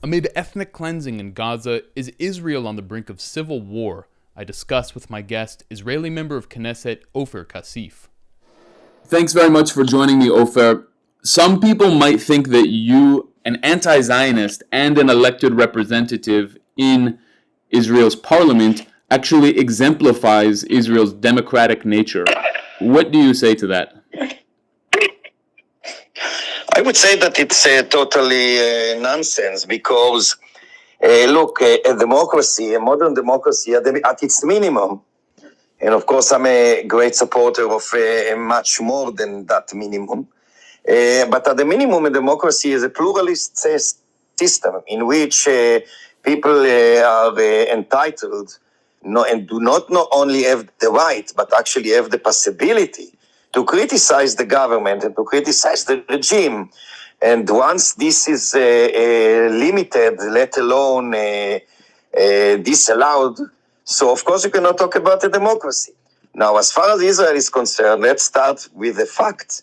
Amid ethnic cleansing in Gaza, is Israel on the brink of civil war? I discuss with my guest, Israeli member of Knesset Ofer Cassif. Thanks very much for joining me, Ofer. Some people might think that you, an anti-Zionist and an elected representative in Israel's parliament, actually exemplifies Israel's democratic nature. What do you say to that? I would say that it's totally nonsense because, a democracy, a modern democracy at its minimum, and of course I'm a great supporter of much more than that minimum, but at the minimum a democracy is a pluralist system in which people are entitled and do not only have the right, but actually have the possibility to criticize the government and to criticize the regime. And once this is limited, let alone disallowed, so of course you cannot talk about a democracy. Now, as far as Israel is concerned, let's start with the fact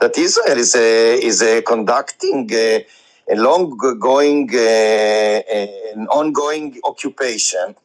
that Israel is conducting a long-going, an ongoing occupation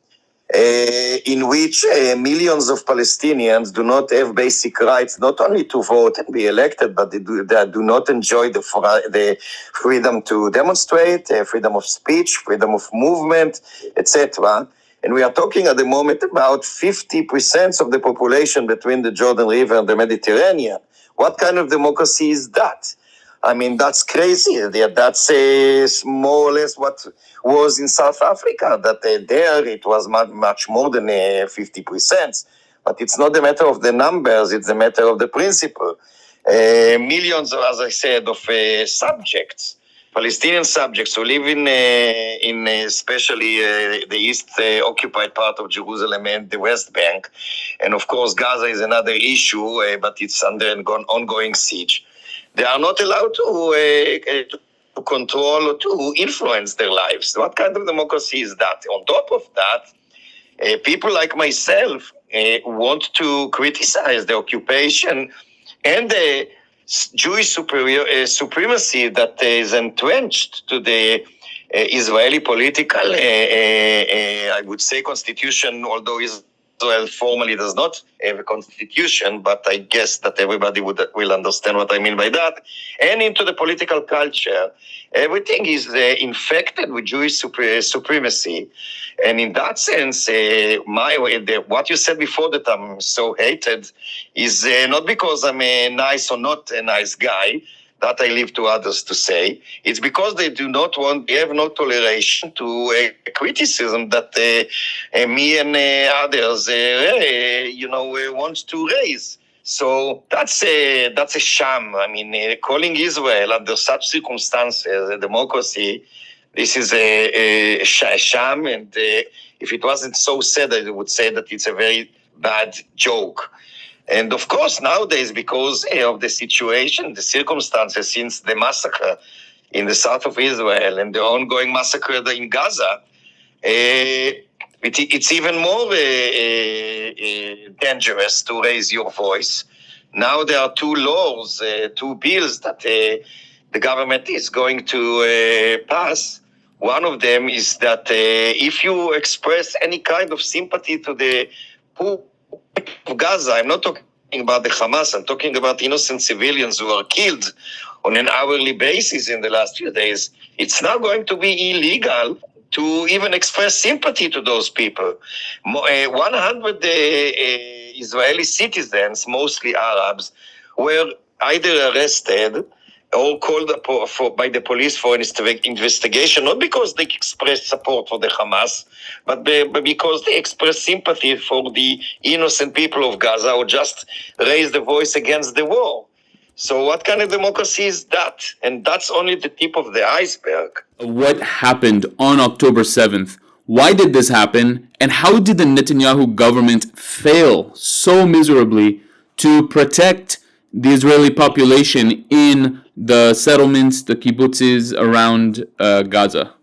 in which millions of Palestinians do not have basic rights, not only to vote and be elected, but they do not enjoy the freedom to demonstrate, freedom of speech, freedom of movement, etc. And we are talking at the moment about 50% of the population between the Jordan River and the Mediterranean. What kind of democracy is that? I mean, that's crazy. That's more or less what was in South Africa, that there it was much more than 50%. But it's not a matter of the numbers, it's a matter of the principle. Millions, as I said, of subjects, Palestinian subjects who live in especially the east occupied part of Jerusalem and the West Bank. And of course, Gaza is another issue, but it's under an ongoing siege. They are not allowed to control or to influence their lives. What kind of democracy is that? On top of that, people like myself want to criticize the occupation and the Jewish supremacy that is entrenched to the Israeli political, I would say, constitution, although Israel formally does not have a constitution, but I guess that everybody will understand what I mean by that, and into the political culture. Everything is infected with Jewish supremacy. And in that sense, what you said before that I'm so hated is not because I'm a nice or not a nice guy, that I leave to others to say. It's because they have no toleration to criticism that me and others, want to raise. So that's a sham. I mean, calling Israel under such circumstances a democracy, this is a sham. And if it wasn't so sad, I would say that it's a very bad joke. And of course, nowadays, because of the situation, the circumstances since the massacre in the south of Israel and the ongoing massacre in Gaza, it's even more dangerous to raise your voice. Now there are two laws, two bills that the government is going to pass. One of them is that if you express any kind of sympathy to the poor of Gaza, I'm not talking about the Hamas, I'm talking about innocent civilians who are killed on an hourly basis in the last few days. It's now going to be illegal to even express sympathy to those people. 100 Israeli citizens, mostly Arabs, were either arrested or called by the police for an investigation, not because they expressed support for the Hamas, but because they expressed sympathy for the innocent people of Gaza or just raised the voice against the war. So what kind of democracy is that? And that's only the tip of the iceberg. What happened on October 7th? Why did this happen? And how did the Netanyahu government fail so miserably to protect the Israeli population in the settlements, the kibbutzes around Gaza?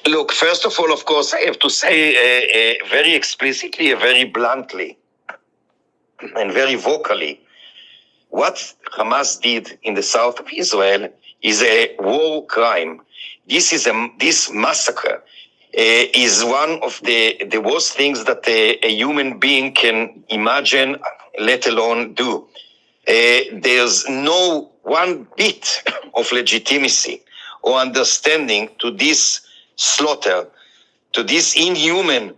Look, first of all, of course, I have to say very explicitly, very bluntly, and very vocally, what Hamas did in the south of Israel is a war crime. This massacre is one of the worst things that a human being can imagine, let alone do. There's no one bit of legitimacy or understanding to this slaughter, to this inhuman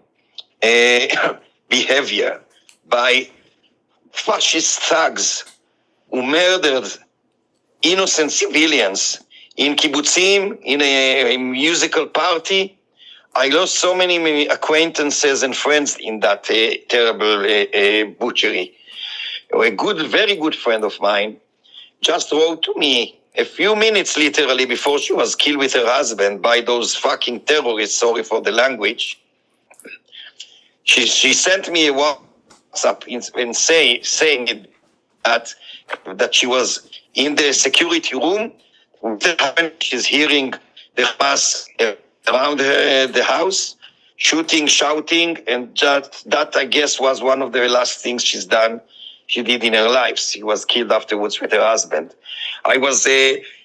behavior by fascist thugs who murdered innocent civilians in kibbutzim, in a musical party. I lost so many acquaintances and friends in that terrible butchery. A very good friend of mine just wrote to me a few minutes literally before she was killed with her husband by those fucking terrorists, sorry for the language. She sent me a WhatsApp and saying that she was in the security room. She's hearing the Hamas around the house, shooting, shouting, and that I guess was one of the last things she did in her life. She was killed afterwards with her husband. I was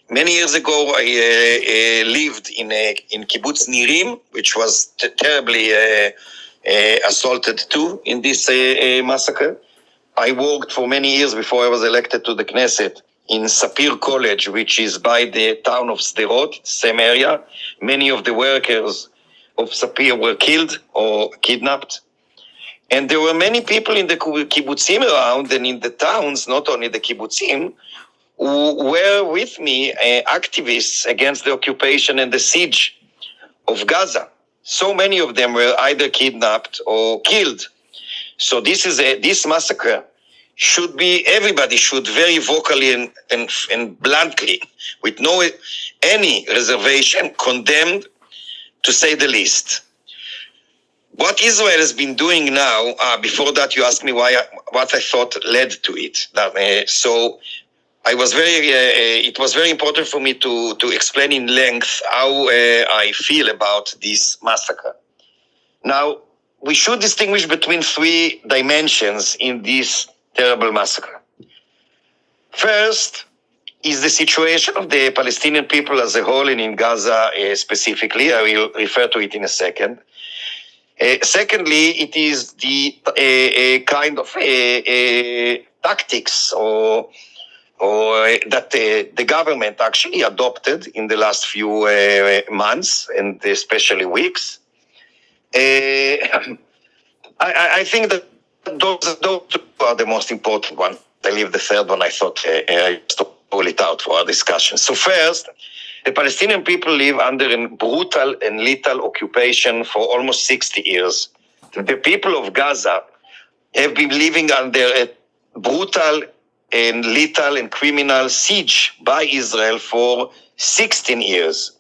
many years ago. I lived in kibbutz Nirim, which was terribly assaulted too in this massacre. I worked for many years before I was elected to the Knesset in Sapir College, which is by the town of Sderot, same area. Many of the workers of Sapir were killed or kidnapped. And there were many people in the kibbutzim around and in the towns, not only the kibbutzim, who were with me activists against the occupation and the siege of Gaza. So many of them were either kidnapped or killed. So this massacre everybody should very vocally and bluntly, with any reservation, condemned, to say the least. What Israel has been doing now, before that you asked me what I thought led to it. So it was very important for me to explain in length how I feel about this massacre. Now, we should distinguish between three dimensions in this terrible massacre. First is the situation of the Palestinian people as a whole and in Gaza specifically. I will refer to it in a second. Secondly, it is the kind of tactics or that the government actually adopted in the last few months and especially weeks. I think that those two are the most important one. I leave the third one. I thought I just pull it out for our discussion. So first, the Palestinian people live under a brutal and lethal occupation for almost 60 years. The people of Gaza have been living under a brutal and lethal and criminal siege by Israel for 16 years.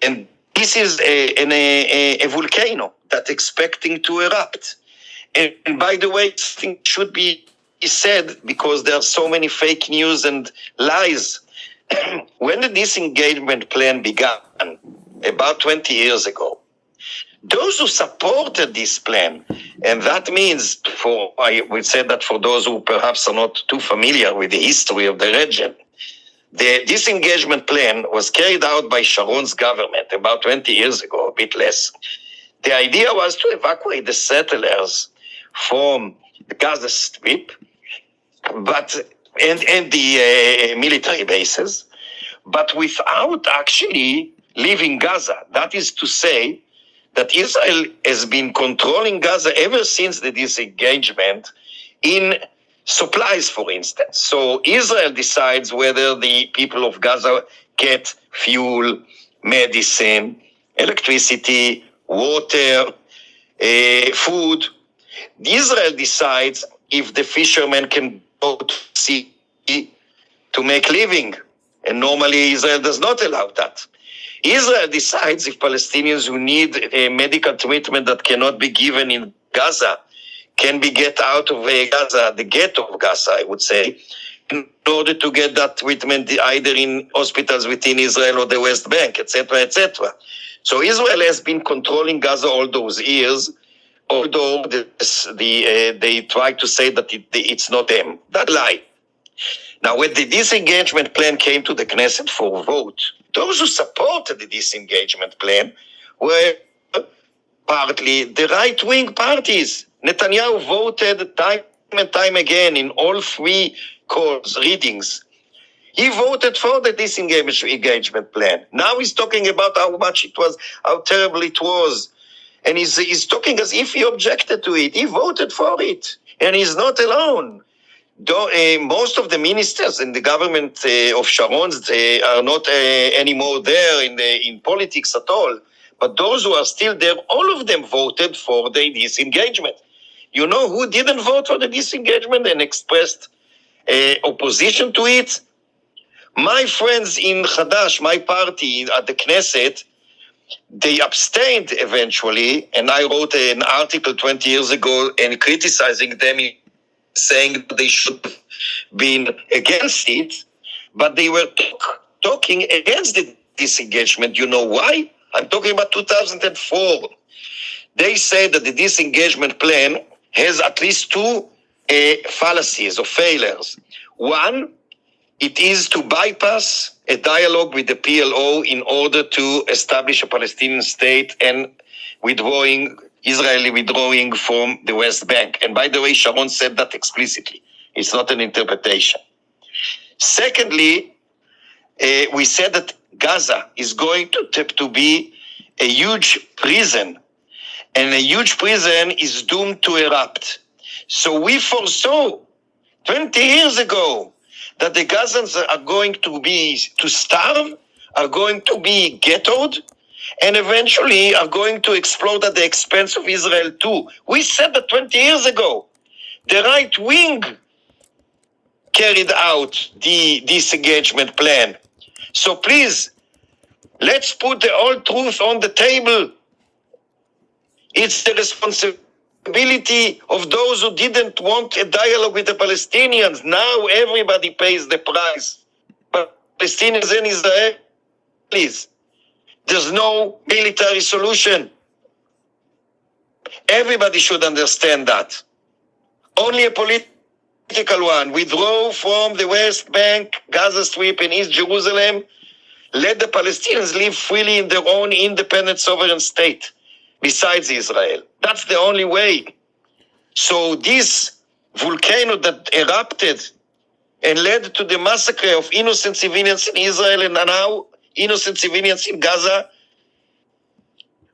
And this is a volcano that's expecting to erupt. And by the way, something should be said because there are so many fake news and lies. When the disengagement plan began, about 20 years ago, those who supported this plan, and that means I would say that for those who perhaps are not too familiar with the history of the region, the disengagement plan was carried out by Sharon's government about 20 years ago, a bit less. The idea was to evacuate the settlers from the Gaza Strip, and the military bases, but without actually leaving Gaza. That is to say that Israel has been controlling Gaza ever since the disengagement in supplies, for instance. So Israel decides whether the people of Gaza get fuel, medicine, electricity, water, food. Israel decides if the fishermen can go to sea to make living. And normally Israel does not allow that. Israel decides if Palestinians who need medical treatment that cannot be given in Gaza can be get out of Gaza, the ghetto of Gaza, I would say, in order to get that treatment either in hospitals within Israel or the West Bank, etc., etc. So Israel has been controlling Gaza all those years, although they try to say that it's not them. That lie. Now, when the disengagement plan came to the Knesset for vote, those who supported the disengagement plan were partly the right-wing parties. Netanyahu voted time and time again in all three calls, readings. He voted for the disengagement plan. Now he's talking about how much it was, how terrible it was. And he's talking as if he objected to it. He voted for it. And he's not alone. Most of the ministers in the government of Sharon's are not anymore there in politics at all. But those who are still there, all of them voted for the disengagement. You know who didn't vote for the disengagement and expressed opposition to it? My friends in Hadash, my party at the Knesset, they abstained eventually, and I wrote an article 20 years ago and criticizing them, saying that they should have been against it, but they were talking against the disengagement. You know why? I'm talking about 2004. They say that the disengagement plan has at least two fallacies or failures. One, it is to bypass a dialogue with the PLO in order to establish a Palestinian state and Israeli withdrawing from the West Bank. And by the way, Sharon said that explicitly. It's not an interpretation. Secondly, we said that Gaza is going to be a huge prison, and a huge prison is doomed to erupt. So we foresaw 20 years ago that the Gazans are going to starve, are going to be ghettoed, and eventually are going to explode at the expense of Israel too. We said that 20 years ago. The right wing carried out the disengagement plan. So please, let's put the whole truth on the table. It's the responsibility of those who didn't want a dialogue with the Palestinians. Now everybody pays the price. Palestinians and Israelis. There's no military solution. Everybody should understand that. Only a political one. Withdraw from the West Bank, Gaza Strip, and East Jerusalem. Let the Palestinians live freely in their own independent sovereign state, besides Israel. That's the only way. So this volcano that erupted and led to the massacre of innocent civilians in Israel and now innocent civilians in Gaza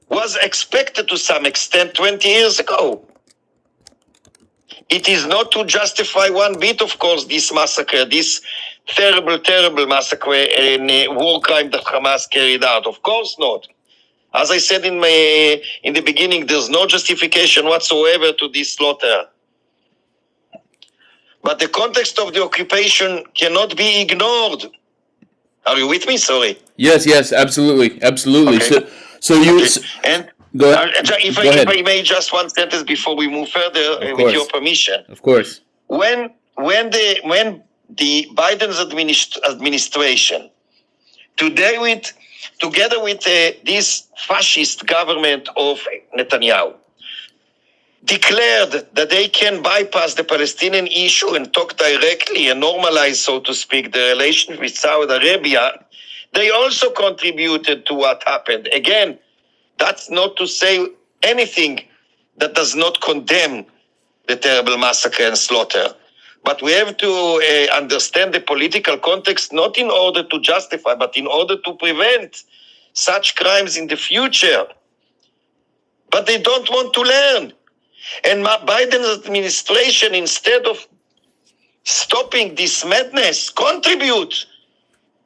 was expected to some extent 20 years ago. It is not to justify one bit, of course, this massacre, this terrible, terrible massacre and war crime that Hamas carried out. Of course not. As I said in the beginning, there's no justification whatsoever to this slaughter. But the context of the occupation cannot be ignored. Are you with me? Sorry. Yes, absolutely. Okay. So you... Okay. And go ahead. If I may, just one sentence before we move further, with your permission. Of course. When the Biden's administration, together with this fascist government of Netanyahu, declared that they can bypass the Palestinian issue and talk directly and normalize, so to speak, the relations with Saudi Arabia, they also contributed to what happened. Again, that's not to say anything that does not condemn the terrible massacre and slaughter. But we have to understand the political context, not in order to justify, but in order to prevent such crimes in the future. But they don't want to learn. And Biden's administration, instead of stopping this madness, contribute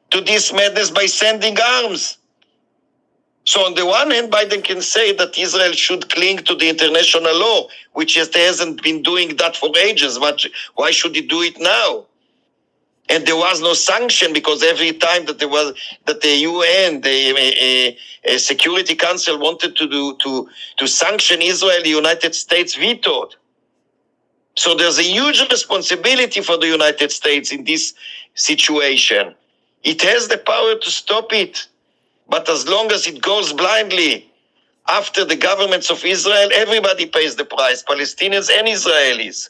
to this madness by sending arms. So on the one hand, Biden can say that Israel should cling to the international law, which hasn't been doing that for ages. But why should he do it now? And there was no sanction because every time that the UN, the Security Council wanted to sanction Israel, the United States vetoed. So there's a huge responsibility for the United States in this situation. It has the power to stop it, but as long as it goes blindly after the governments of Israel, everybody pays the price, Palestinians and Israelis.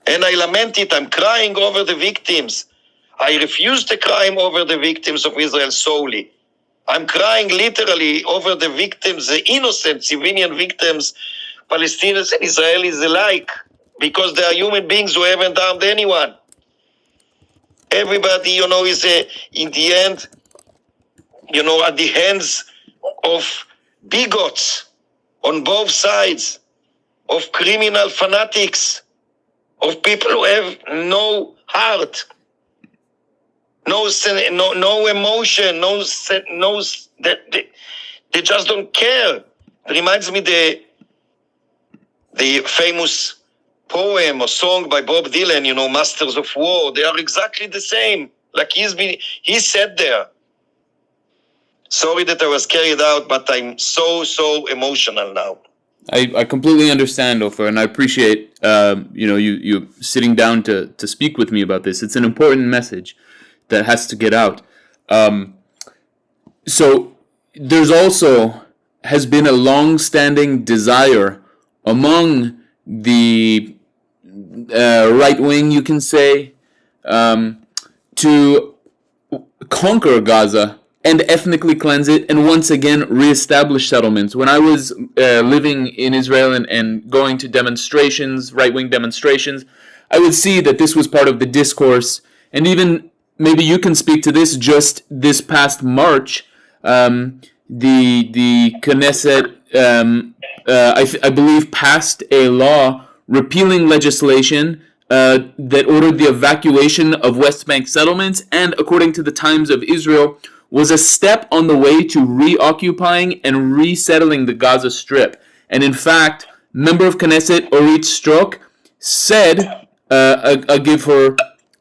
And I lament it. I'm crying over the victims. I refuse to cry over the victims of Israel solely. I'm crying literally over the victims, the innocent civilian victims, Palestinians and Israelis alike, because they are human beings who haven't harmed anyone. Everybody, is in the end, at the hands of bigots on both sides, of criminal fanatics, of people who have no heart, no emotion, they just don't care. It reminds me the famous poem or song by Bob Dylan, Masters of War. They are exactly the same. Like he said there. Sorry that I was carried out, but I'm so emotional now. I completely understand, Ofer, and I appreciate you sitting down to speak with me about this. It's an important message that has to get out. So there's also has been a long-standing desire among the right wing, you can say, to conquer Gaza and ethnically cleanse it, and once again reestablish settlements. When I was living in Israel and going to demonstrations, right-wing demonstrations, I would see that this was part of the discourse, and even maybe you can speak to this. Just this past March, the Knesset, I believe, passed a law repealing legislation that ordered the evacuation of West Bank settlements, and according to the Times of Israel, was a step on the way to reoccupying and resettling the Gaza Strip. And in fact, member of Knesset Orit Strok said, I'll give her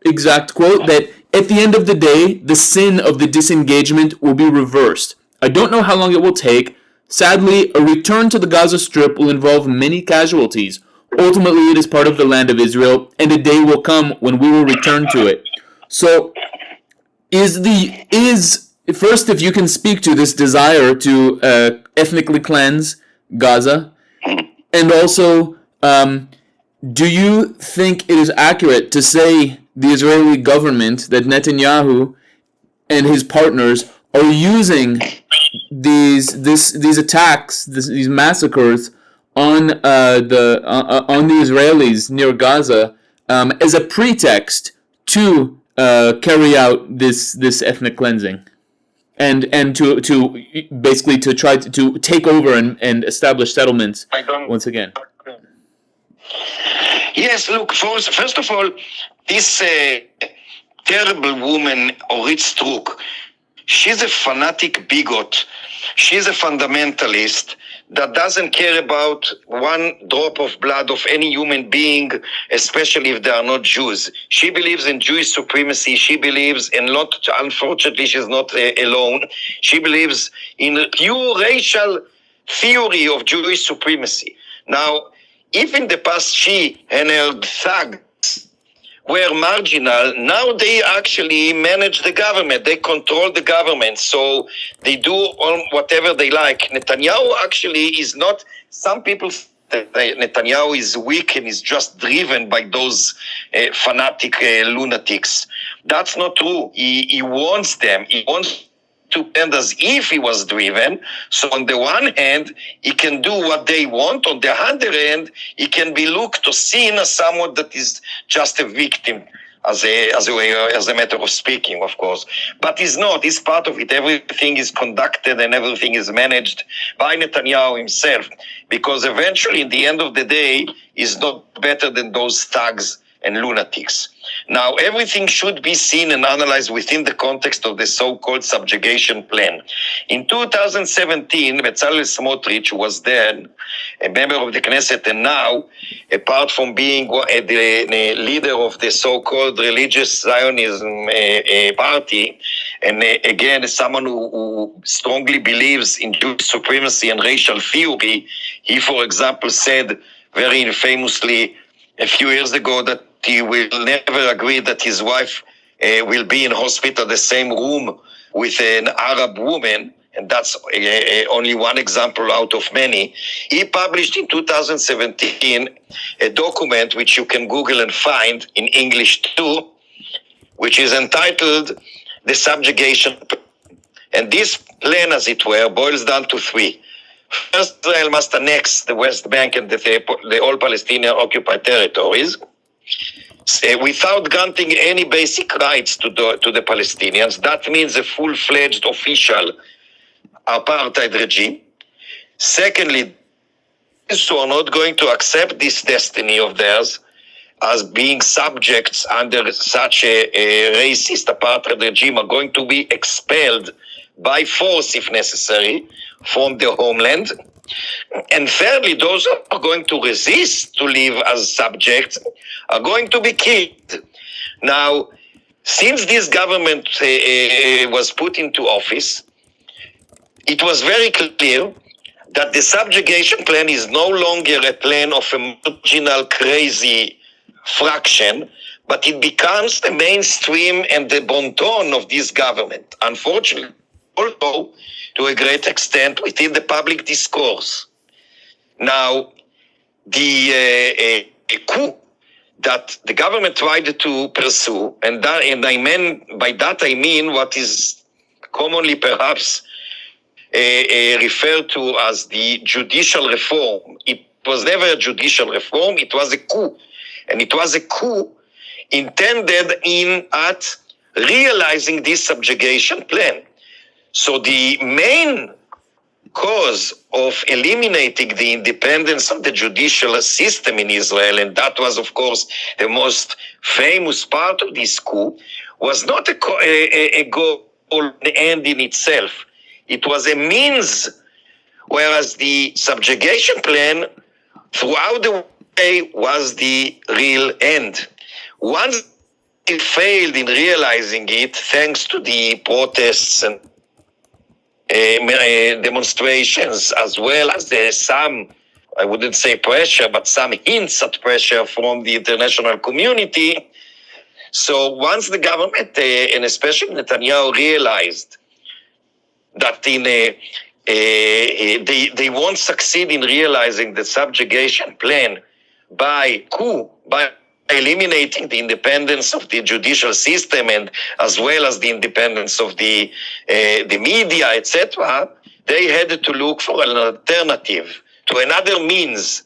exact quote, that at the end of the day, the sin of the disengagement will be reversed. I don't know how long it will take. Sadly, a return to the Gaza Strip will involve many casualties. Ultimately, it is part of the land of Israel, and a day will come when we will return to it. So, first, if you can speak to this desire to ethnically cleanse Gaza, and also, do you think it is accurate to say the Israeli government, that Netanyahu and his partners are using these attacks, these massacres on the Israelis near Gaza as a pretext to carry out this ethnic cleansing, and to basically to try to take over and establish settlements once again? Yes, look, first of all, this terrible woman, Orit Struk, she's a fanatic bigot. She's a fundamentalist that doesn't care about one drop of blood of any human being, especially if they are not Jews. She believes in Jewish supremacy. She believes, and unfortunately, she's not alone. She believes in pure racial theory of Jewish supremacy. Now, if in the past she and her thugs were marginal, now they actually manage the government. They control the government, so they do whatever they like. Netanyahu actually is not, some people say that Netanyahu is weak and is just driven by those fanatic lunatics. That's not true. He wants them. He wants to end as if he was driven. So on the one hand, he can do what they want. On the other hand, he can be looked or seen as someone that is just a victim, as a matter of speaking, of course. But he's not. He's part of it. Everything is conducted and everything is managed by Netanyahu himself, because eventually, in the end of the day, he's not better than those thugs and lunatics. Now, everything should be seen and analyzed within the context of the so-called subjugation plan. In 2017, Bezalel Smotrich was then a member of the Knesset, and now, apart from being the leader of the so-called religious Zionism party, and again, someone who strongly believes in Jewish supremacy and racial theory, he, for example, said very famously a few years ago that he will never agree that his wife will be in hospital the same room with an Arab woman. and that's only one example out of many. He published in 2017 a document which you can Google and find in English too, which is entitled The Subjugation Plan. And this plan, as it were, boils down to three. First, Israel must annex the West Bank and the all Palestinian occupied territories without granting any basic rights to the Palestinians. That means a full-fledged official apartheid regime. Secondly, those who are not going to accept this destiny of theirs as being subjects under such a racist apartheid regime are going to be expelled by force, if necessary, from their homeland. And thirdly, those who are going to resist to live as subjects are going to be killed. Now, since this government was put into office, it was very clear that the subjugation plan is no longer a plan of a marginal, crazy fraction, but it becomes the mainstream and the bon ton of this government. Unfortunately, although to a great extent within the public discourse. Now, the coup that the government tried to pursue, and by that I mean what is commonly perhaps referred to as the judicial reform. It was never a judicial reform, it was a coup. And it was a coup intended at realizing this subjugation plan. So the main cause of eliminating the independence of the judicial system in Israel, and that was, of course, the most famous part of this coup, was not a goal, an end in itself. It was a means, whereas the subjugation plan throughout the way was the real end. Once it failed in realizing it, thanks to the protests and demonstrations, as well as some, I wouldn't say pressure, but some hints at pressure from the international community. So once the government, and especially Netanyahu, realized that they won't succeed in realizing the subjugation plan by coup, by eliminating the independence of the judicial system and as well as the independence of the media, etc., they had to look for an alternative to another means.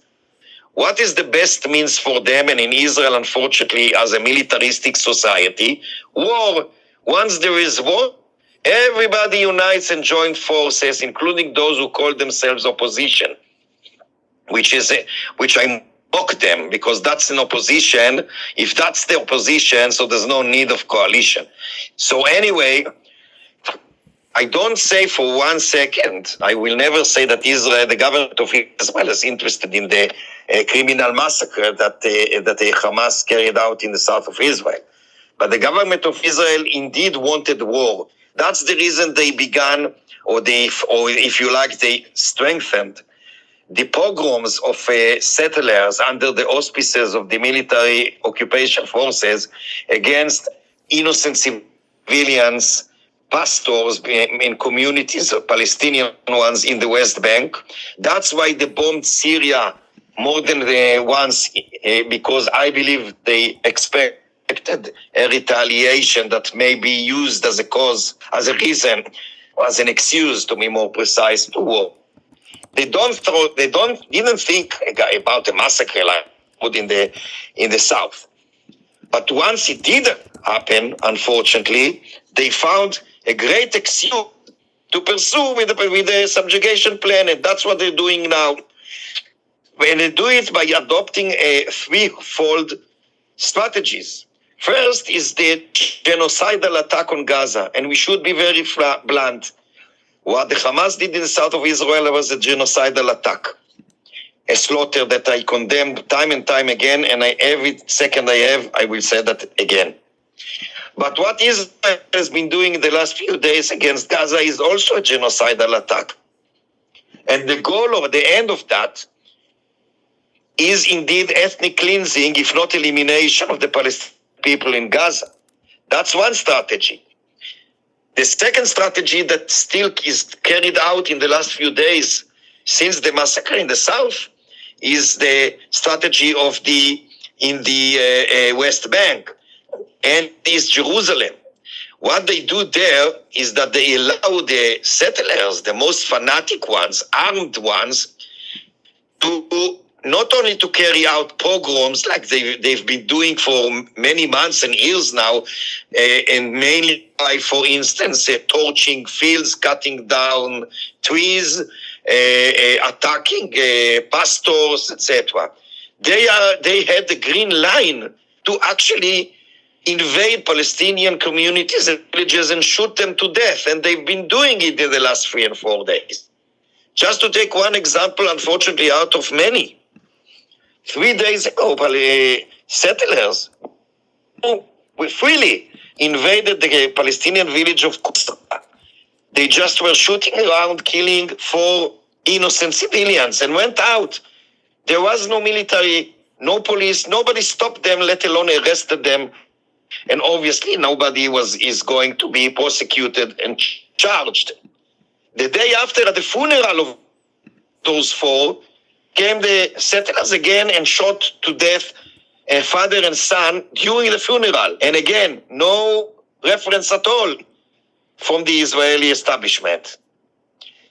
What is the best means for them? And in Israel, unfortunately, as a militaristic society, war. Once there is war, everybody unites and joins forces, including those who call themselves opposition, which I mock them, because that's an opposition. If that's the opposition, so there's no need of coalition. So anyway, I don't say for 1 second, I will never say that Israel, the government of Israel, is interested in the criminal massacre that the Hamas carried out in the south of Israel. But the government of Israel indeed wanted war. That's the reason they began, or if you like, they strengthened the pogroms of settlers under the auspices of the military occupation forces against innocent civilians, pastors in communities, Palestinian ones in the West Bank. That's why they bombed Syria more than once, because I believe they expected a retaliation that may be used as a cause, as a reason, or as an excuse, to be more precise, to war. They didn't think about a massacre like put in the south. But once it did happen, unfortunately, they found a great excuse to pursue with the subjugation plan, and that's what they're doing now. When they do it by adopting a threefold strategies. First is the genocidal attack on Gaza, and we should be very blunt. What the Hamas did in the south of Israel was a genocidal attack, a slaughter that I condemn time and time again, and every second I have, I will say that again. But what Israel has been doing in the last few days against Gaza is also a genocidal attack. And the goal or the end of that is indeed ethnic cleansing, if not elimination of the Palestinian people in Gaza. That's one strategy. The second strategy that still is carried out in the last few days since the massacre in the south is the strategy in the West Bank and East Jerusalem. What they do there is that they allow the settlers, the most fanatic ones, armed ones, to not only to carry out pogroms like they've been doing for many months and years now, and mainly by, for instance, torching fields, cutting down trees, attacking pastors, etc. They had the green line to actually invade Palestinian communities and villages and shoot them to death, and they've been doing it in the last 3 and 4 days. Just to take one example, unfortunately, out of many. 3 days ago, settlers freely invaded the Palestinian village of Kusra. They just were shooting around, killing 4 innocent civilians and went out. There was no military, no police, nobody stopped them, let alone arrested them. And obviously nobody is going to be prosecuted and charged. The day after, at the funeral of those 4, came the settlers again and shot to death a father and son during the funeral. And again, no reference at all from the Israeli establishment.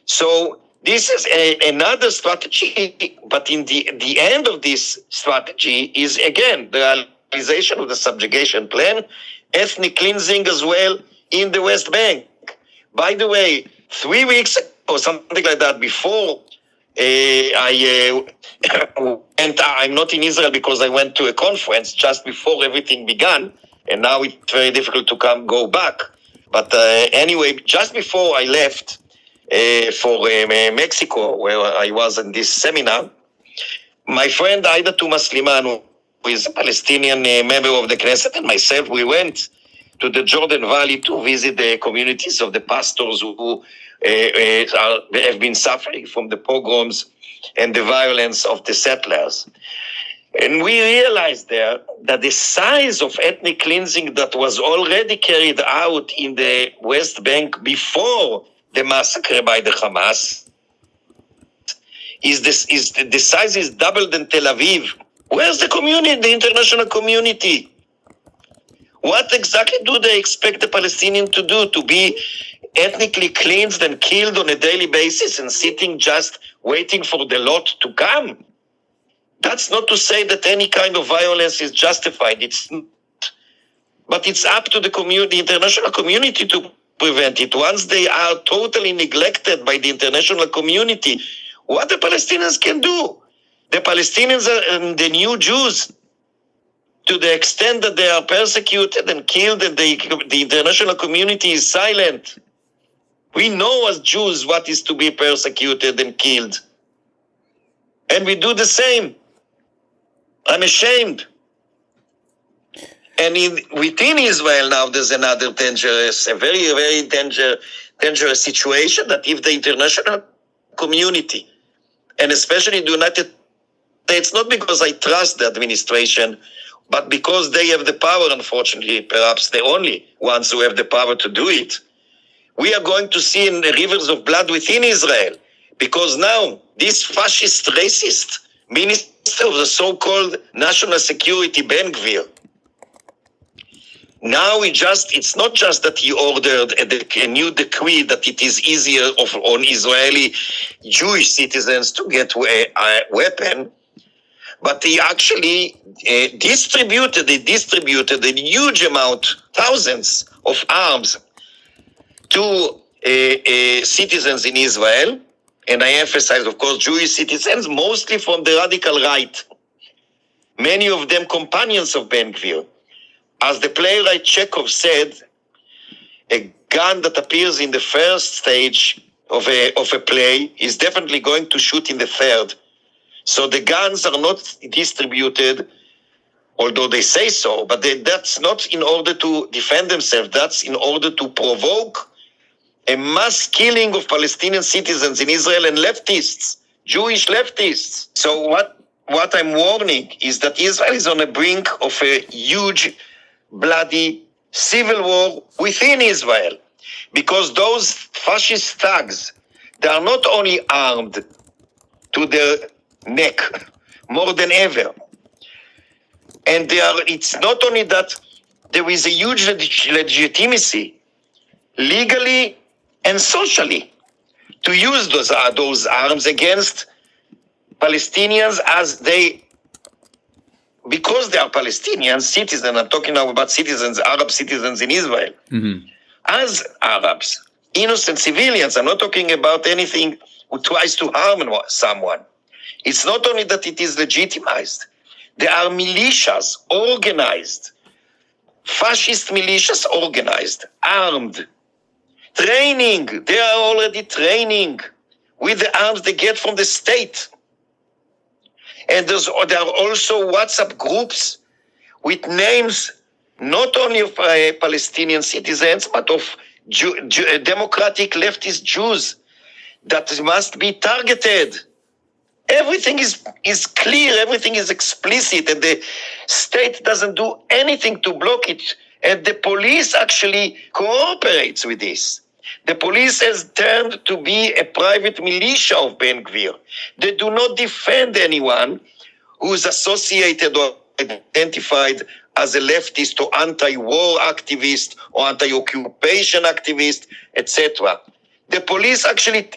So this is another strategy, but in the end of this strategy is, again, the realization of the subjugation plan, ethnic cleansing as well in the West Bank. By the way, 3 weeks or something like that before I'm not in Israel because I went to a conference just before everything began, and now it's very difficult to go back. But anyway, just before I left for Mexico, where I was in this seminar, my friend Aida Tumasliman, who is a Palestinian member of the Knesset, and myself, we went to the Jordan Valley to visit the communities of the pastors who have been suffering from the pogroms and the violence of the settlers. And we realized there that the size of ethnic cleansing that was already carried out in the West Bank before the massacre by the Hamas the size is double than Tel Aviv. Where's the community, the international community? What exactly do they expect the Palestinians to do? To be ethnically cleansed and killed on a daily basis and sitting just waiting for the lot to come? That's not to say that any kind of violence is justified. But it's up to the community, the international community, to prevent it. Once they are totally neglected by the international community, what the Palestinians can do? The Palestinians are the new Jews. To the extent that they are persecuted and killed and the international community is silent. We know as Jews what is to be persecuted and killed. And we do the same. I'm ashamed. And within Israel now there's another a very, very dangerous situation, that if the international community, and especially the United States, not because I trust the administration, but because they have the power, unfortunately, perhaps the only ones who have the power to do it, we are going to see in the rivers of blood within Israel. Because now, this fascist, racist minister of the so-called national security, Ben Gvir, now it's not just that he ordered a new decree that it is easier on Israeli Jewish citizens to get a weapon, but he actually distributed a huge amount, thousands of arms to citizens in Israel, and I emphasize, of course, Jewish citizens, mostly from the radical right, many of them companions of Ben Gvir. As the playwright Chekhov said, a gun that appears in the first stage of a play is definitely going to shoot in the third. So the guns are not distributed, although they say so, but that's not in order to defend themselves. That's in order to provoke a mass killing of Palestinian citizens in Israel and leftists, Jewish leftists. So what I'm warning is that Israel is on the brink of a huge, bloody civil war within Israel. because those fascist thugs, they are not only armed to their neck more than ever, and it's not only that there is a huge legitimacy, legally and socially, to use those arms against Palestinians because they are Palestinians, citizens. I'm talking now about citizens, Arab citizens in Israel. Mm-hmm. As Arabs, innocent civilians, I'm not talking about anything who tries to harm someone. It's not only that it is legitimized, there are militias organized, fascist militias organized, armed, training. They are already training with the arms they get from the state. And there are also WhatsApp groups with names not only of Palestinian citizens, but of democratic leftist Jews that must be targeted. Everything is clear, everything is explicit, and the state doesn't do anything to block it. And the police actually cooperates with this. The police has turned to be a private militia of Ben Gvir. They do not defend anyone who is associated or identified as a leftist or anti-war activist or anti-occupation activist, etc. The police actually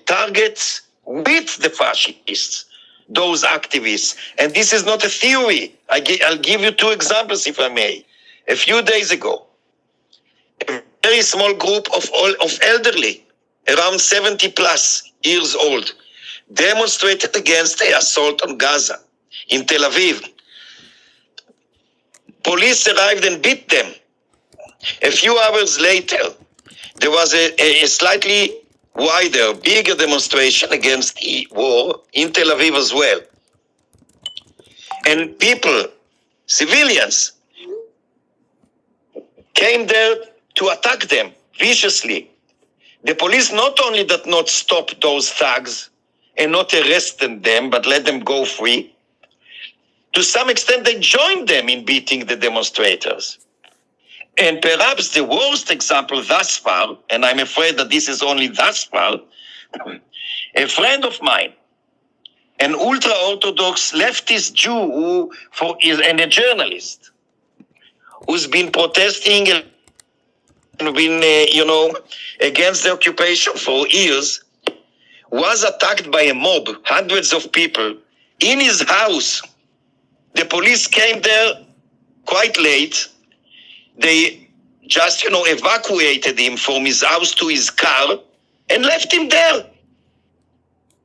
targets with the fascists those activists. And this is not a theory. I'll give you two examples, if I may. A few days ago, a very small group of elderly, around 70 plus years old, demonstrated against the assault on Gaza in Tel Aviv. Police arrived and beat them. A few hours later, there was a slightly wider, bigger demonstration against the war in Tel Aviv as well. And people, civilians, came there to attack them viciously. The police not only did not stop those thugs and not arrested them, but let them go free, to some extent they joined them in beating the demonstrators. And perhaps the worst example thus far, and I'm afraid that this is only thus far, a friend of mine, an ultra-Orthodox leftist Jew and a journalist, who's been protesting and been, against the occupation for years, was attacked by a mob, hundreds of people, in his house. The police came there quite late. They just, evacuated him from his house to his car and left him there.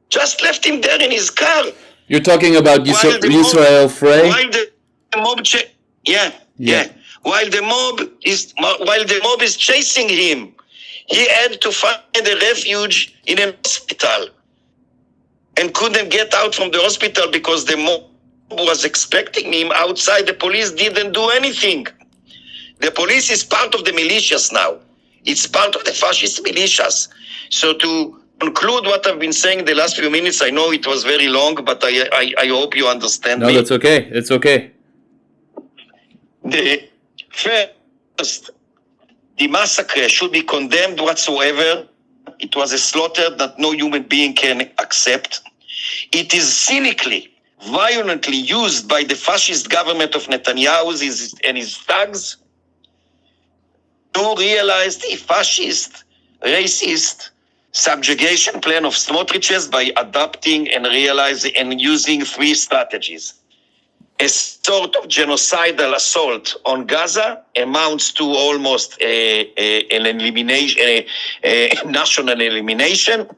Just left him there in his car. You're talking about Israel Frey? While the mob, yeah. While the mob is chasing him, he had to find a refuge in a hospital and couldn't get out from the hospital because the mob was expecting him outside. The police didn't do anything. The police is part of the militias now. It's part of the fascist militias. So to conclude what I've been saying the last few minutes, I know it was very long, but I hope you understand me. No, that's okay. It's okay. First, the massacre should be condemned whatsoever. It was a slaughter that no human being can accept. It is cynically, violently used by the fascist government of Netanyahu and his thugs to realize the fascist, racist subjugation plan of Smotriches by adopting and realizing and using three strategies. A sort of genocidal assault on Gaza amounts to almost an elimination, a national elimination,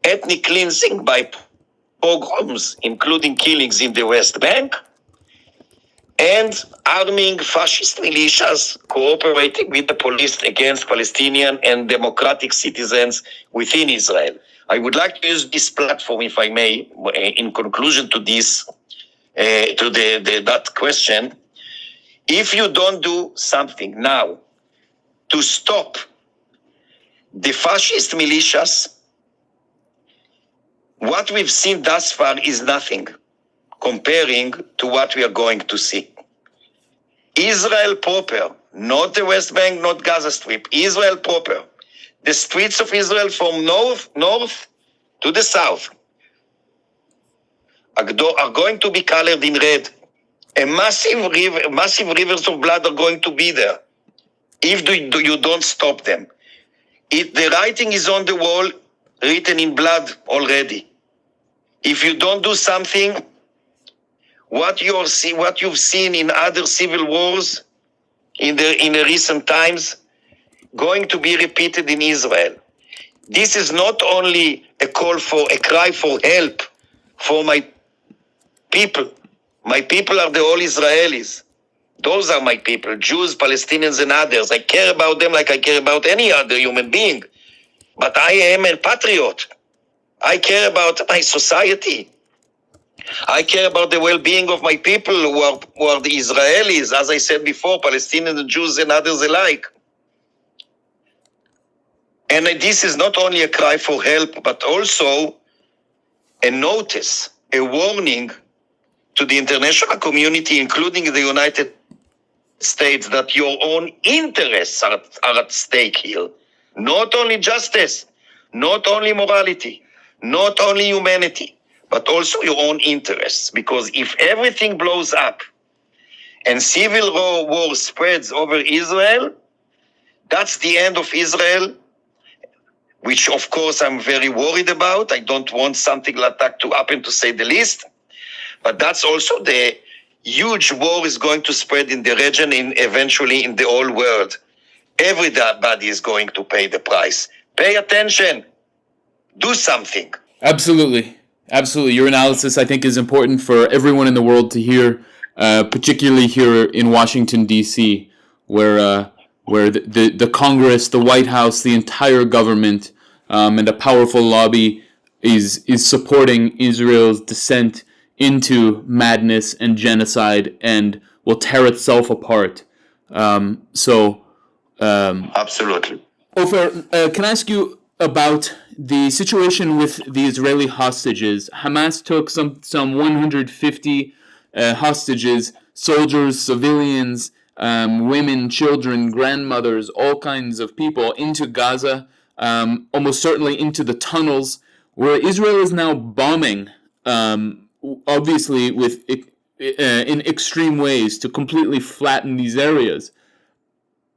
ethnic cleansing by pogroms, including killings in the West Bank, and arming fascist militias cooperating with the police against Palestinian and democratic citizens within Israel. I would like to use this platform, if I may, in conclusion to this, that question. If you don't do something now to stop the fascist militias, what we've seen thus far is nothing comparing to what we are going to see. Israel proper not the West Bank, not Gaza Strip, Israel proper. The streets of Israel from north to the south are going to be colored in red. Massive rivers of blood are going to be there if you don't stop them. The writing is on the wall, written in blood already. If you don't do something, what you've seen in other civil wars in the recent times, going to be repeated in Israel. This is not only a cry for help for my people. My people are the all Israelis. Those are my people, Jews, Palestinians, and others. I care about them like I care about any other human being. But I am a patriot. I care about my society. I care about the well-being of my people who are the Israelis, as I said before, Palestinians and Jews and others alike. And this is not only a cry for help, but also a notice, a warning to the international community, including the United States, that your own interests are at stake here. Not only justice, not only morality, not only humanity, but also your own interests. Because if everything blows up and civil war spreads over Israel, that's the end of Israel, which of course I'm very worried about. I don't want something like that to happen, to say the least. But that's also the huge war is going to spread in the region and eventually in the whole world. Everybody is going to pay the price. Pay attention. Do something. Absolutely. Absolutely. Your analysis, I think, is important for everyone in the world to hear, particularly here in Washington, D.C., where the Congress, the White House, the entire government, and a powerful lobby is supporting Israel's descent into madness and genocide and will tear itself apart. Absolutely. Ofer, can I ask you about the situation with the Israeli hostages? Hamas took some 150 hostages, soldiers, civilians, women, children, grandmothers, all kinds of people into Gaza, almost certainly into the tunnels, where Israel is now bombing, obviously in extreme ways to completely flatten these areas.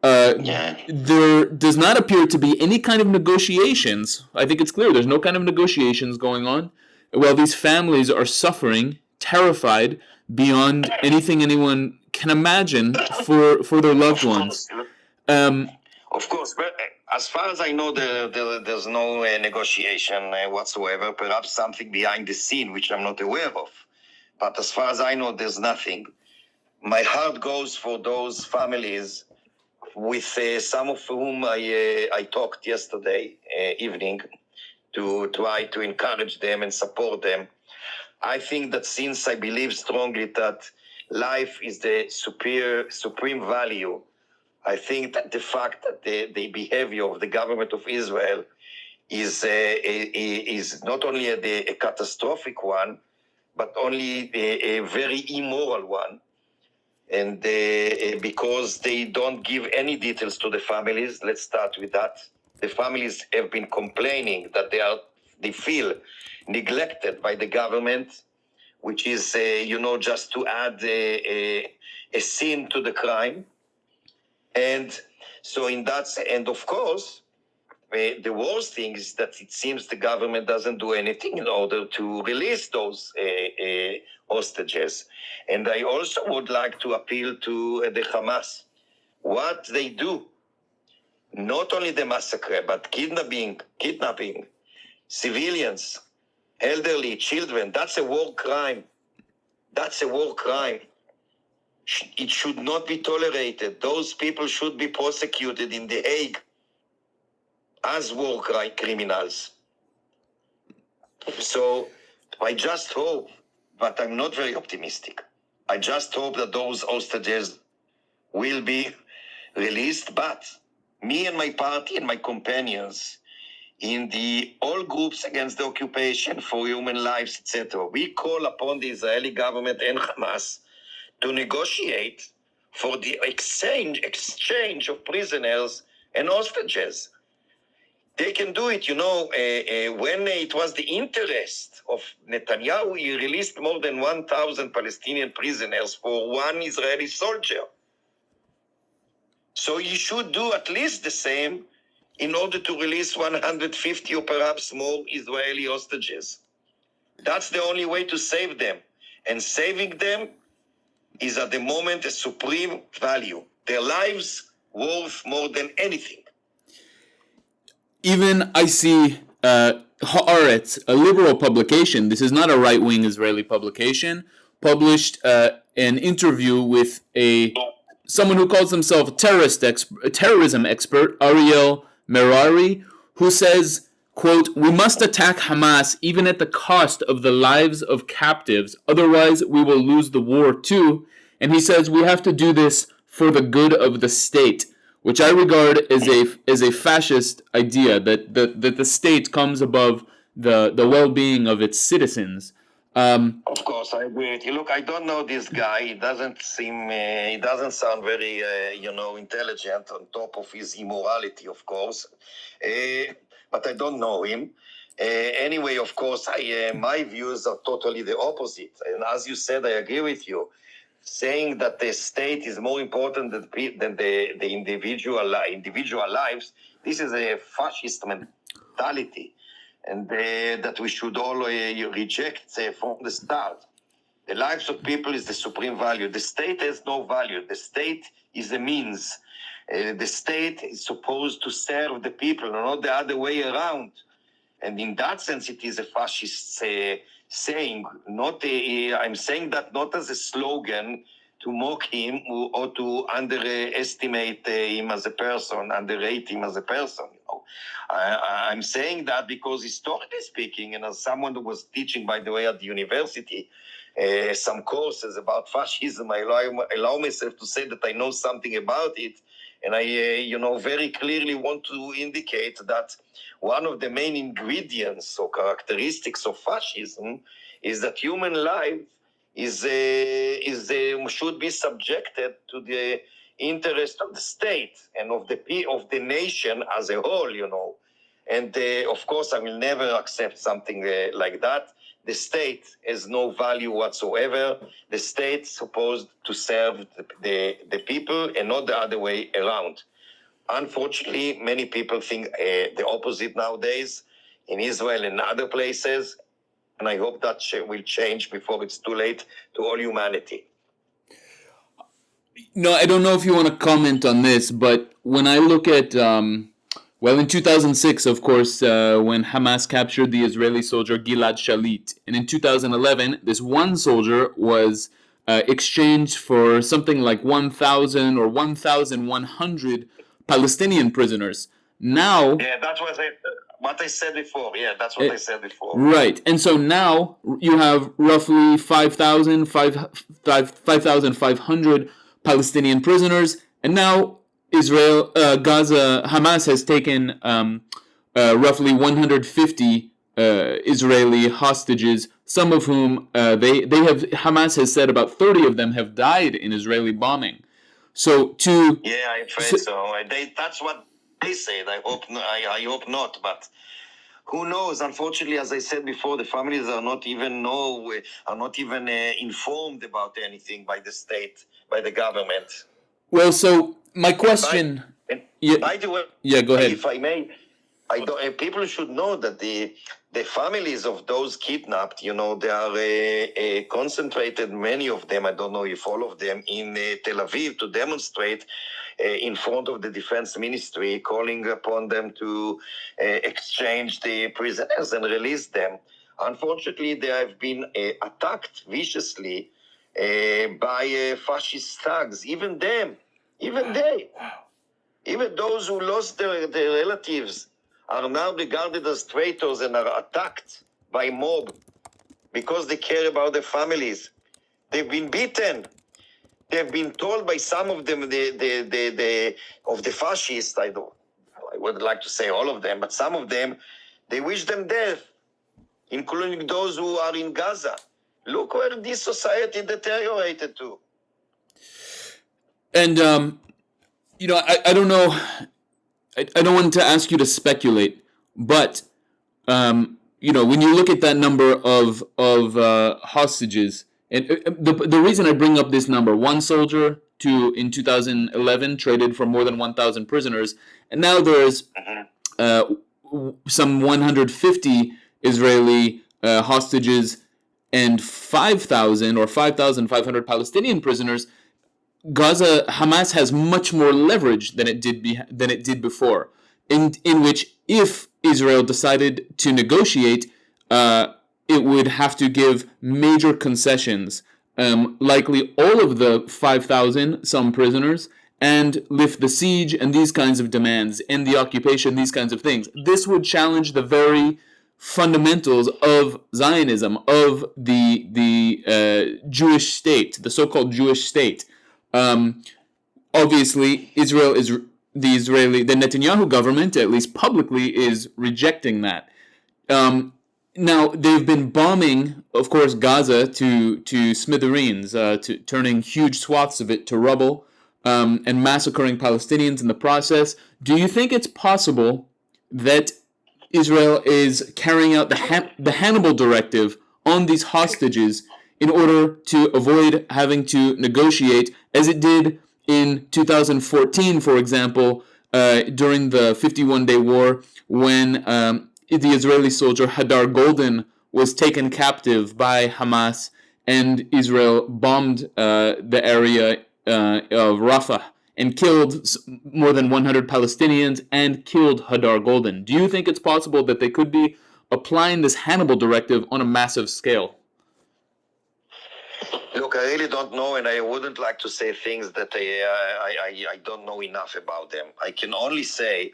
There does not appear to be any kind of negotiations. I think it's clear there's no kind of negotiations going on. While these families are suffering, terrified beyond anything anyone can imagine for their loved ones. Of course, but as far as I know, there's no negotiation whatsoever. Perhaps something behind the scene, which I'm not aware of. But as far as I know, there's nothing. My heart goes for those families with some of whom I talked yesterday evening to try to encourage them and support them. I think that since I believe strongly that life is the supreme value, I think that the fact that the behavior of the government of Israel is not only a catastrophic one, but only a very immoral one. And because they don't give any details to the families, let's start with that. The families have been complaining that they feel neglected by the government, which is, just to add a sin to the crime. And so and of course, the worst thing is that it seems the government doesn't do anything in order to release those hostages. And I also would like to appeal to the Hamas. What they do, not only the massacre, but kidnapping civilians, elderly, children, that's a war crime. That's a war crime. It should not be tolerated. Those people should be prosecuted in The Hague as war criminals. So I just hope, but I'm not very optimistic. I just hope that those hostages will be released. But me and my party and my companions in the all groups against the occupation for human lives, etc., we call upon the Israeli government and Hamas to negotiate for the exchange of prisoners and hostages. They can do it, when it was the interest of Netanyahu, he released more than 1,000 Palestinian prisoners for one Israeli soldier. So you should do at least the same in order to release 150 or perhaps more Israeli hostages. That's the only way to save them. And saving them is at the moment a supreme value. Their lives worth more than anything. Even I see Haaretz, a liberal publication, this is not a right-wing Israeli publication, published an interview with someone who calls himself a terrorism expert, Ariel Merari, who says, quote, "We must attack Hamas even at the cost of the lives of captives, otherwise we will lose the war too." And he says we have to do this for the good of the state, which I regard as a fascist idea, that the state comes above the well-being of its citizens. Of course, I agree with you. Look, I don't know this guy. He doesn't sound very, intelligent on top of his immorality, of course. But I don't know him. Anyway, of course, my views are totally the opposite. And as you said, I agree with you. Saying that the state is more important than the individual lives, this is a fascist mentality. And that we should all reject from the start. The lives of people is the supreme value. The state has no value. The state is a means. The state is supposed to serve the people, not the other way around. And in that sense, it is a fascist saying. I'm saying that not as a slogan to mock him or to underestimate him as a person, underrate him as a person. I'm saying that because historically speaking, and as someone who was teaching, by the way, at the university, some courses about fascism, I allow myself to say that I know something about it. And I, very clearly want to indicate that one of the main ingredients or characteristics of fascism is that human life should be subjected to the interest of the state and of the nation as a whole, And of course, I will never accept something like that. The state has no value whatsoever. The state is supposed to serve the people and not the other way around. Unfortunately, many people think the opposite nowadays in Israel and other places. And I hope that will change before it's too late to all humanity. No, I don't know if you want to comment on this, but when I look at, in 2006, of course, when Hamas captured the Israeli soldier Gilad Shalit, and in 2011, this one soldier was exchanged for something like 1,000 or 1,100 Palestinian prisoners. Now... Yeah, that's what I said before. Yeah, that's what I said before. Right. And so now you have roughly 5,500 Palestinian prisoners. And now Gaza, Hamas has taken roughly 150 Israeli hostages, some of whom Hamas has said about 30 of them have died in Israeli bombing. So Yeah, I'm afraid so. That's what they said. I hope not, but who knows? Unfortunately, as I said before, the families are not even informed about anything by the state, by the government. Well, so my question. By the way, go ahead. If I may, people should know that the families of those kidnapped, they are concentrated, many of them, I don't know if all of them, in Tel Aviv to demonstrate in front of the defense ministry, calling upon them to exchange the prisoners and release them. Unfortunately, they have been attacked viciously by fascist thugs, even they. Even those who lost their relatives are now regarded as traitors and are attacked by mob because they care about their families. They've been beaten. They've been told by some of them, of the fascists, I would like to say all of them, but some of them, they wish them death, including those who are in Gaza. Look where this society deteriorated to. And I don't know. I don't want to ask you to speculate, but when you look at that number of hostages, and the reason I bring up this number, one soldier in 2011 traded for more than 1,000 prisoners, and now there's some 150 Israeli hostages and 5,000 or 5,500 Palestinian prisoners. Hamas has much more leverage than it did before, in which if Israel decided to negotiate, it would have to give major concessions, likely all of the 5,000 some prisoners, and lift the siege and these kinds of demands, end the occupation, these kinds of things. This would challenge the very fundamentals of Zionism, of the Jewish state, the so-called Jewish state. Obviously, the Netanyahu government, at least publicly, is rejecting that. Now, they've been bombing, of course, Gaza to smithereens, to turning huge swaths of it to rubble, and massacring Palestinians in the process. Do you think it's possible that Israel is carrying out the Hannibal directive on these hostages in order to avoid having to negotiate, as it did in 2014, for example, during the 51-day war, when the Israeli soldier Hadar Golden was taken captive by Hamas, and Israel bombed the area of Rafah and killed more than 100 Palestinians and killed Hadar Golden. Do you think it's possible that they could be applying this Hannibal directive on a massive scale? Look, I really don't know, and I wouldn't like to say things that I don't know enough about them. I can only say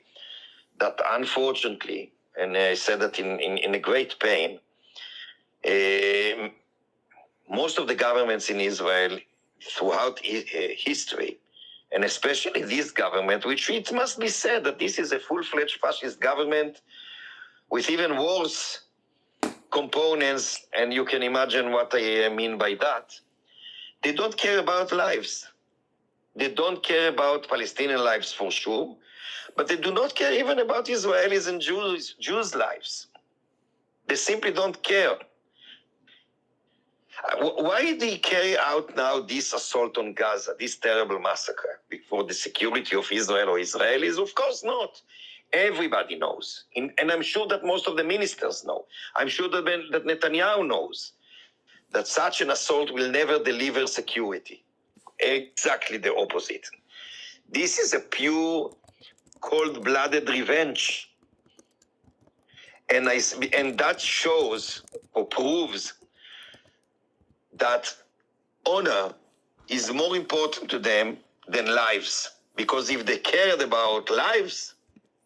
that, unfortunately, and I said that in a great pain, most of the governments in Israel throughout history, and especially this government, which it must be said that this is a full-fledged fascist government with even worse components, and you can imagine what I mean by that. They don't care about lives. They don't care about Palestinian lives for sure, but they do not care even about Israelis and Jews' lives. They simply don't care. Why did they carry out now this assault on Gaza, this terrible massacre, for the security of Israel or Israelis? Of course not. Everybody knows. And I'm sure that most of the ministers know. I'm sure that Netanyahu knows that such an assault will never deliver security. Exactly the opposite. This is a pure, cold-blooded revenge. And that shows or proves that honor is more important to them than lives. Because if they cared about lives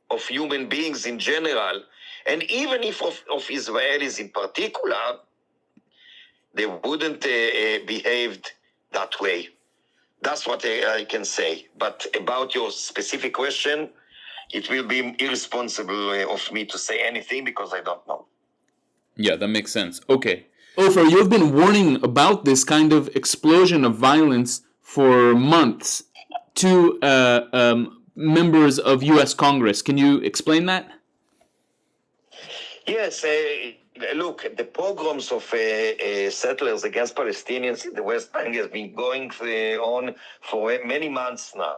of human beings in general, and even if of Israelis in particular, they wouldn't behaved that way. That's what I can say. But about your specific question, it will be irresponsible of me to say anything because I don't know. Yeah, that makes sense. Okay. Ofer, you've been warning about this kind of explosion of violence for months to members of U.S. Congress. Can you explain that? Yes. Look, the pogroms of settlers against Palestinians in the West Bank has been going on for many months now.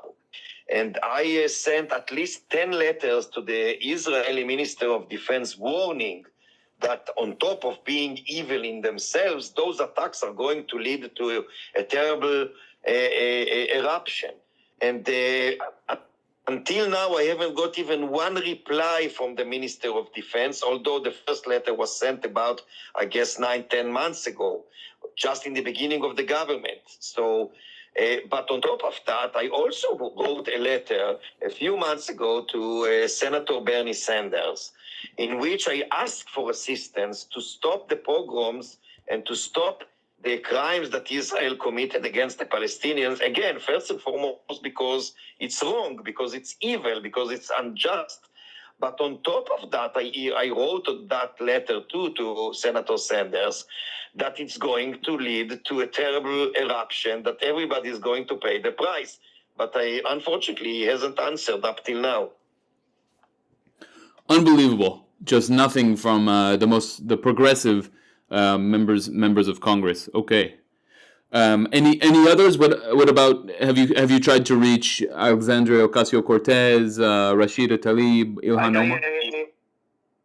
And I sent at least 10 letters to the Israeli Minister of Defense warning that on top of being evil in themselves, those attacks are going to lead to a terrible eruption. And until now, I haven't got even one reply from the Minister of Defense, although the first letter was sent about, I guess, 9-10 months ago, just in the beginning of the government. So, but on top of that, I also wrote a letter a few months ago to Senator Bernie Sanders, in which I asked for assistance to stop the pogroms and to stop the crimes that Israel committed against the Palestinians. Again, first and foremost, because it's wrong, because it's evil, because it's unjust. But on top of that, I wrote that letter too to Senator Sanders that it's going to lead to a terrible eruption, that everybody is going to pay the price. but unfortunately he hasn't answered up till now. Unbelievable. Just nothing from the progressive members of Congress. Okay. Any others? What about have you tried to reach Alexandria Ocasio-Cortez, Rashida Tlaib, Ilhan Omar?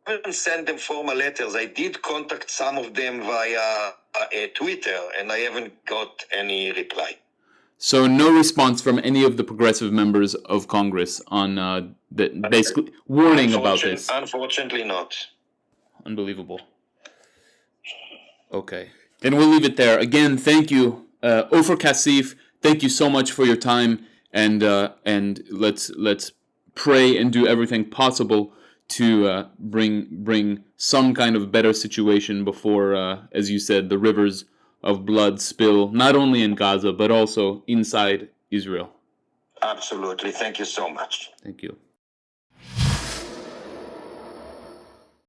I haven't sent them formal letters. I did contact some of them via Twitter, and I haven't got any reply. So no response from any of the progressive members of Congress on basically warning about this. Unfortunately not. Unbelievable. Okay. And we'll leave it there. Again, thank you, Ofer Cassif. Thank you so much for your time, and let's pray and do everything possible to bring some kind of better situation before, as you said, the rivers of blood spill not only in Gaza but also inside Israel. Absolutely. Thank you so much. Thank you.